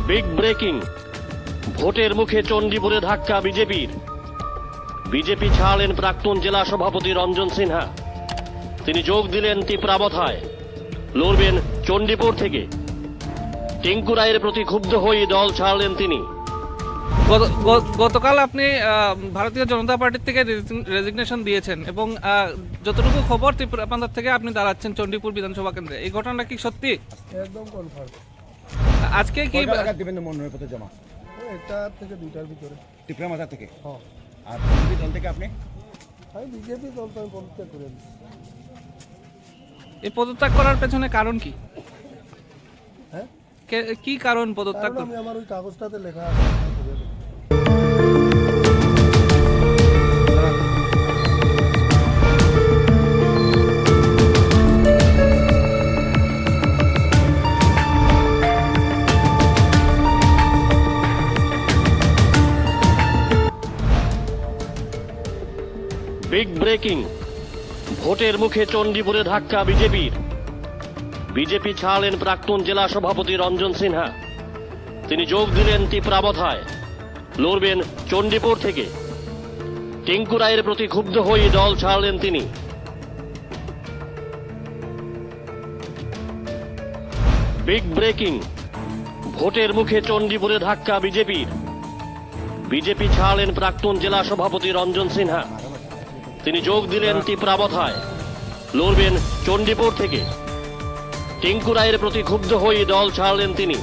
Big breaking, ভোটের মুখে চণ্ডীপুরে ধাক্কা বিজেপির। বিজেপি ছাড়লেন প্রাক্তন জেলা সভাপতি রঞ্জন সিনহা। তিনি যোগ দিলেন তীব্রাবথায়, লড়বেন চণ্ডীপুর থেকে। টিঙ্কু রায়ের প্রতি ক্ষুব্ধ হয়ে দল ছাড়লেন তিনি। গতকাল আপনি ভারতীয় জনতা পার্টির থেকে রেজিগনেশন দিয়েছেন এবং যতটুকু খবর ত্রিপুরাপান্তার থেকে আপনি দাঁড়াচ্ছেন চণ্ডীপুর বিধানসভা কেন্দ্রে, এই ঘটনাটা কি সত্যি? একদম কনফার্ম। আজকে কি দিবেন মনোনয়নপত্র জমা? একটা থেকে দুইটার ভিতরে। টিপ্রামাথা থেকে। হ্যাঁ, আর বিজেপি দল থেকে আপনি? আমি বিজেপি দল তো আমি পদত্যাগ করে দিচ্ছি। এই পদত্যাগ করার পেছনে কারণ কি? হ্যাঁ, কি কারণ পদত্যাগ? কারণ আমি আমার ওই কাগজটাতে লেখা আছে। বিগ ব্রেকিং, ভোটের মুখে চণ্ডীপুরে ধাক্কা বিজেপির। বিজেপি ছাড়লেন প্রাক্তন জেলা সভাপতি রঞ্জন সিনহা। তিনি যোগ দিলেন তীব্রাবথায়, লড়বেন চণ্ডীপুর থেকে। টিঙ্কু রায়ের প্রতি ক্ষুব্ধ হয়ে দল ছাড়লেন তিনি। বিগ ব্রেকিং, ভোটের মুখে চণ্ডীপুরে ধাক্কা বিজেপির। বিজেপি ছাড়লেন প্রাক্তন জেলা সভাপতি রঞ্জন সিনহা। তিনি যোগ দিলেন তীব্রাবথায়, লড়বেন চণ্ডীপুর থেকে। টিঙ্কু রায়ের প্রতি ক্ষুব্ধ হয়ে দল ছাড়লেন তিনি।